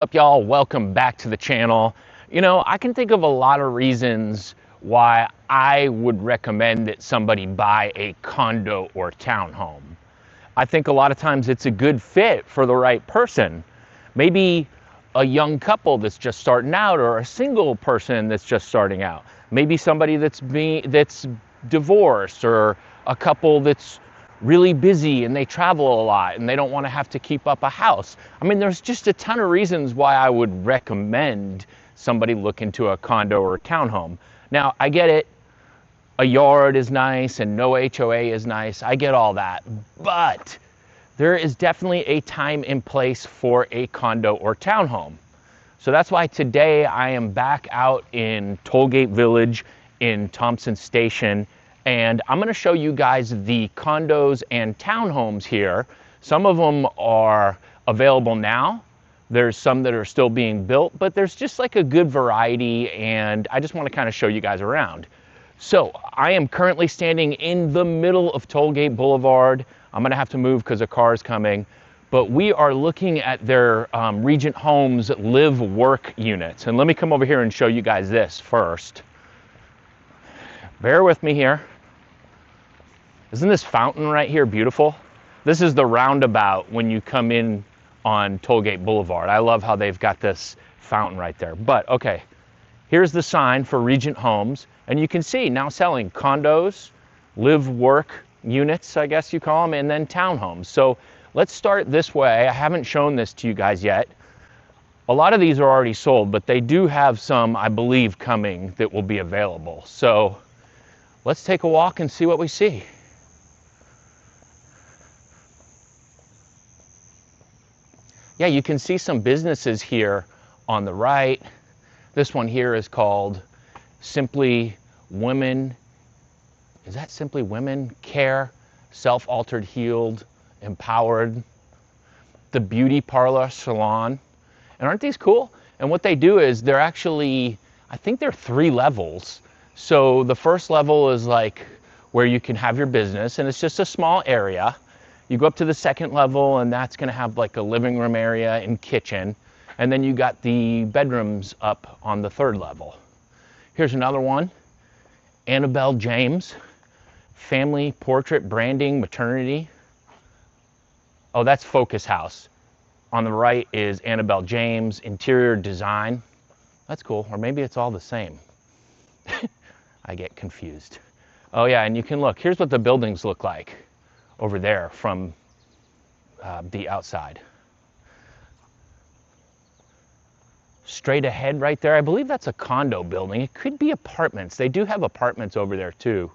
Up, y'all? Welcome back to the channel. You know, I can think of a lot of reasons why I would recommend that somebody buy a condo or townhome. I think a lot of times it's a good fit for the right person. Maybe a young couple that's just starting out, or a single person that's just starting out. Maybe somebody that's divorced, or a couple that's really busy and they travel a lot and they don't want to have to keep up a house. I mean, there's just a ton of reasons why I would recommend somebody look into a condo or a townhome. Now, I get it. A yard is nice and no HOA is nice. I get all that. But there is definitely a time and place for a condo or townhome. So that's why today I am back out in Tollgate Village in Thompson Station. And I'm going to show you guys the condos and townhomes here. Some of them are available now. There's some that are still being built, but there's just like a good variety, and I just want to kind of show you guys around. So I am currently standing in the middle of Tollgate Boulevard. I'm going to have to move because a car is coming, but we are looking at their Regent Homes live-work units. And let me come over here and show you guys this first. Bear with me here. Isn't this fountain right here beautiful? This is the roundabout when you come in on Tollgate Boulevard. I love how they've got this fountain right there. But okay, here's the sign for Regent Homes, and you can see now selling condos, live-work units, I guess you call them, and then townhomes. So let's start this way. I haven't shown this to you guys yet. A lot of these are already sold, but they do have some, I believe, coming that will be available. So let's take a walk and see what we see. Yeah, you can see some businesses here on the right. This one here is called Simply Women. Is that Simply Women? Care, Self-Altered, Healed, Empowered. The Beauty Parlor Salon. And aren't these cool? And what they do is they're actually, I think they're 3 levels. So the first level is like where you can have your business, and it's just a small area. You go up to the second level, and that's going to have like a living room area and kitchen. And then you got the bedrooms up on the 3rd level. Here's another one. Annabelle James, family portrait branding maternity. Oh, that's Focus House. On the right is Annabelle James interior design. That's cool. Or maybe it's all the same. I get confused. Oh yeah, and you can look. Here's what the buildings look like over there from the outside. Straight ahead right there, I believe that's a condo building. It could be apartments. They do have apartments over there too.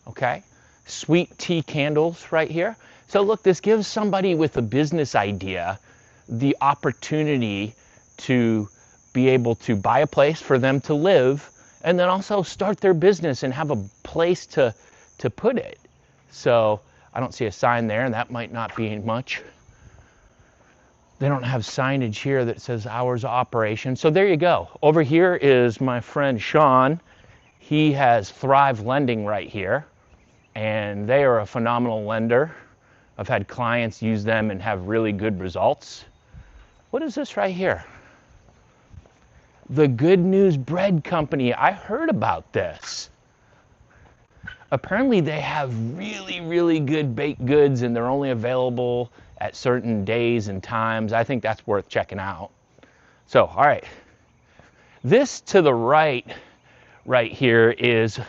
Okay, sweet tea candles right here. So look, this gives somebody with a business idea the opportunity to be able to buy a place for them to live, and then also start their business and have a place to put it. So I don't see a sign there, and that might not be much. They don't have signage here that says hours of operation. So there you go. Over here is my friend Sean. He has Thrive Lending right here, and they are a phenomenal lender. I've had clients use them and have really good results. What is this right here? The Good News Bread Company. I heard about this. Apparently they have really, really good baked goods, and they're only available at certain days and times. I think that's worth checking out. So, all right. This to the right here is,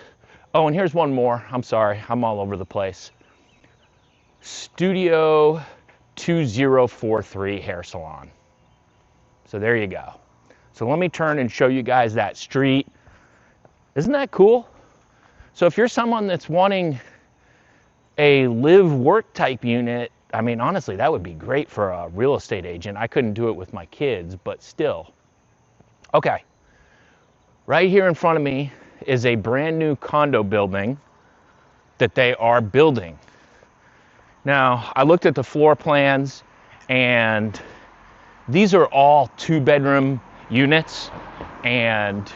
oh, and here's one more. I'm sorry, I'm all over the place. Studio 2043 Hair Salon. So there you go. So let me turn and show you guys that street. Isn't that cool? So if you're someone that's wanting a live-work type unit, I mean, honestly, that would be great for a real estate agent. I couldn't do it with my kids, but still. Okay, right here in front of me is a brand new condo building that they are building. Now, I looked at the floor plans, and these are all 2-bedroom units, and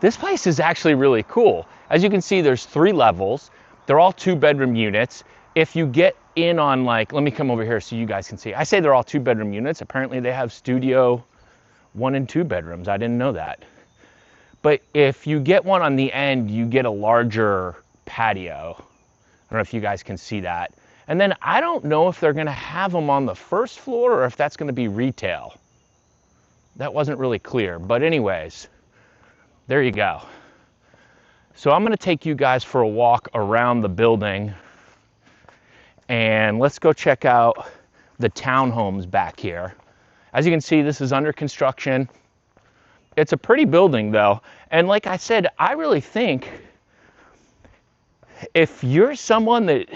this place is actually really cool. As you can see, there's 3 levels. They're all 2-bedroom units. if you get in on, like, let me come over here so you guys can see. I say they're all 2-bedroom units. Apparently they have studio 1 and 2 bedrooms. I didn't know that. But if you get one on the end, you get a larger patio. I don't know if you guys can see that. And then I don't know if they're gonna have them on the first floor or if that's gonna be retail. That wasn't really clear, but anyways, there you go. So I'm gonna take you guys for a walk around the building, and let's go check out the townhomes back here. As you can see, this is under construction. It's a pretty building though. And like I said, I really think if you're someone that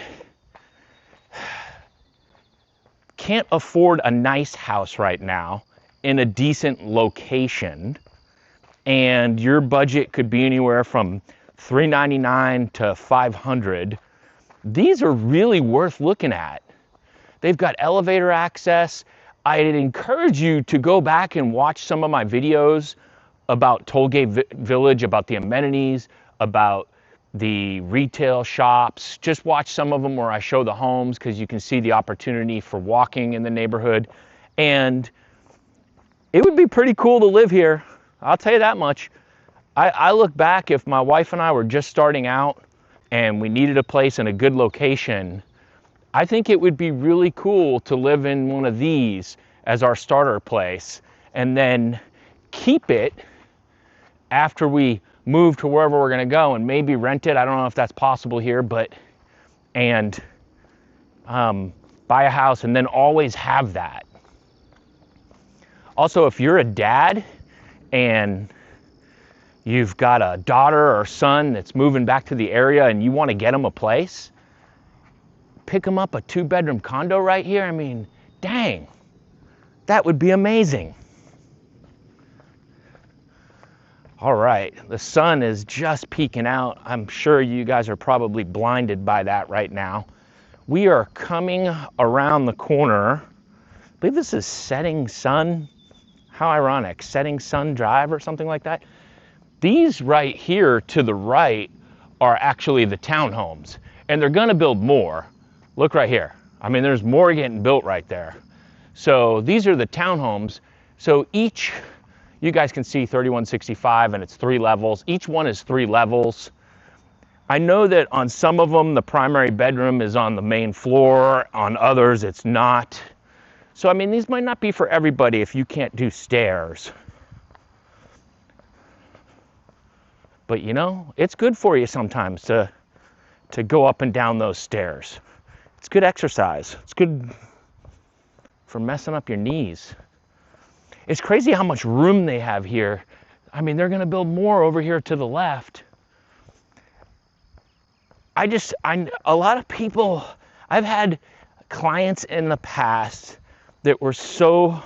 can't afford a nice house right now in a decent location, and your budget could be anywhere from $399 to $500, these are really worth looking at. They've got elevator access. I'd encourage you to go back and watch some of my videos about Tollgate Village, about the amenities, about the retail shops. Just watch some of them where I show the homes, because you can see the opportunity for walking in the neighborhood. And it would be pretty cool to live here. I'll tell you that much. I look back, if my wife and I were just starting out and we needed a place in a good location, I think it would be really cool to live in one of these as our starter place, and then keep it after we move to wherever we're gonna go, and maybe rent it. I don't know if that's possible here, but, and buy a house and then always have that. Also, if you're a dad and you've got a daughter or son that's moving back to the area and you want to get them a place, pick them up a 2-bedroom condo right here. I mean, dang, that would be amazing. All right, the sun is just peeking out. I'm sure you guys are probably blinded by that right now. We are coming around the corner. I believe this is Setting Sun. How ironic, Setting Sun Drive or something like that. These right here to the right are actually the townhomes, and they're gonna build more. Look right here. I mean, there's more getting built right there. So these are the townhomes. So each, you guys can see 3165, and it's 3 levels. Each one is 3 levels. I know that on some of them, the primary bedroom is on the main floor. On others, it's not. So, I mean, these might not be for everybody if you can't do stairs. But you know, it's good for you sometimes to go up and down those stairs. It's good exercise. It's good for messing up your knees. It's crazy how much room they have here. I mean, they're gonna build more over here to the left. A lot of people, I've had clients in the past that were so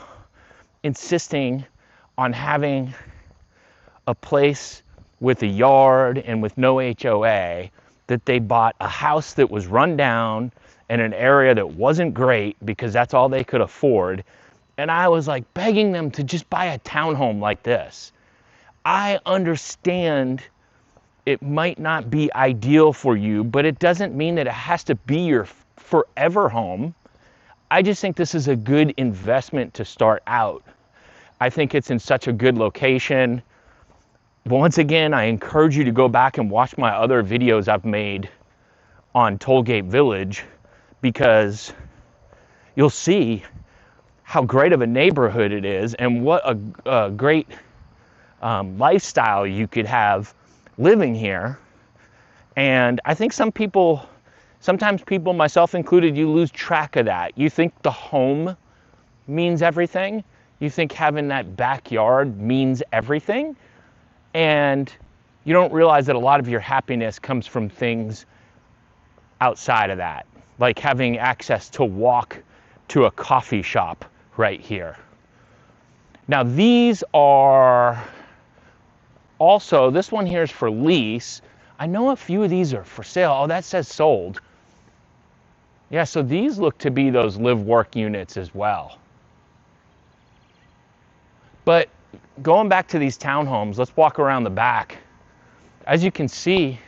insisting on having a place with a yard and with no HOA that they bought a house that was run down in an area that wasn't great because that's all they could afford. And I was like begging them to just buy a townhome like this. I understand it might not be ideal for you, but it doesn't mean that it has to be your forever home. I just think this is a good investment to start out. I think it's in such a good location. Once again, I encourage you to go back and watch my other videos I've made on Tollgate Village, because you'll see how great of a neighborhood it is and what a great lifestyle you could have living here. And I think sometimes people, myself included, you lose track of that. You think the home means everything. You think having that backyard means everything. And you don't realize that a lot of your happiness comes from things outside of that, like having access to walk to a coffee shop right here. Now these are also, this one here is for lease. I know a few of these are for sale. Oh, that says sold. Yeah, so these look to be those live-work units as well. But going back to these townhomes, let's walk around the back. As you can see,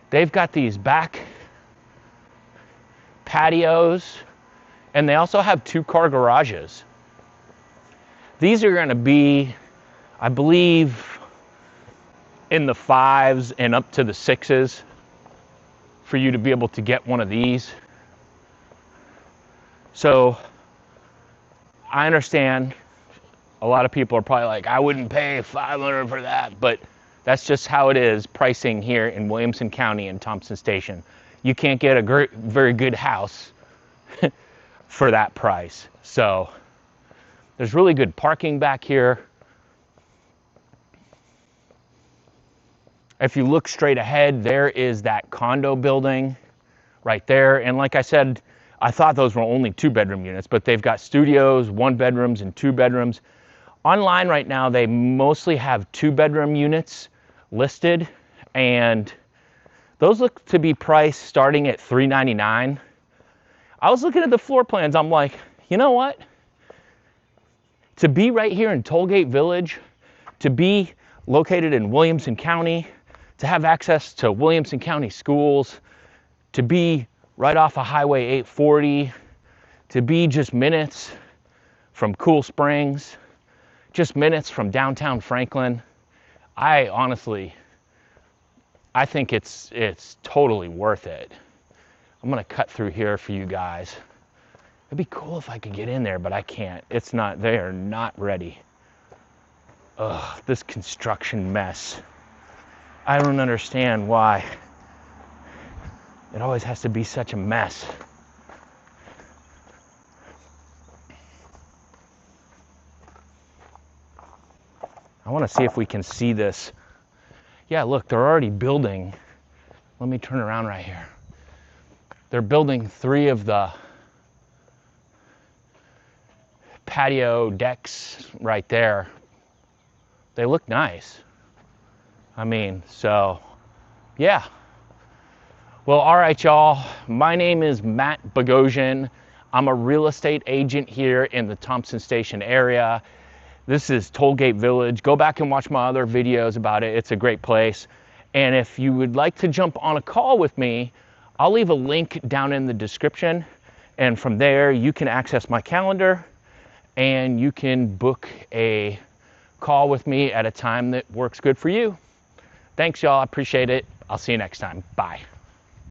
they've got these back patios, and they also have 2-car garages. These are going to be, I believe, in the 5s and up to the 6s for you to be able to get one of these. So I understand a lot of people are probably like, I wouldn't pay $500 for that, but that's just how it is pricing here in Williamson County and Thompson Station. You can't get a very good house for that price. So there's really good parking back here. If you look straight ahead, there is that condo building right there. And like I said, I thought those were only 2-bedroom units, but they've got studios, 1-bedrooms, and 2-bedrooms. Online right now, they mostly have 2-bedroom units listed, and those look to be priced starting at $399. I was looking at the floor plans. I'm like, you know what? To be right here in Tollgate Village, to be located in Williamson County, to have access to Williamson County schools, to be right off of Highway 840, to be just minutes from Cool Springs, just minutes from downtown Franklin. I think it's totally worth it. I'm gonna cut through here for you guys. It'd be cool if I could get in there, but I can't. It's not, they are not ready. Ugh, this construction mess. I don't understand why it always has to be such a mess. I want to see if we can see this. Yeah, look, they're already building. Let me turn around right here. They're building 3 of the patio decks right there. They look nice. I mean, so yeah. Well, all right, y'all. My name is Matt Bogosian. I'm a real estate agent here in the Thompson Station area. This is Tollgate Village. Go back and watch my other videos about it. It's a great place. And if you would like to jump on a call with me, I'll leave a link down in the description. And from there, you can access my calendar and you can book a call with me at a time that works good for you. Thanks, y'all. I appreciate it. I'll see you next time. Bye.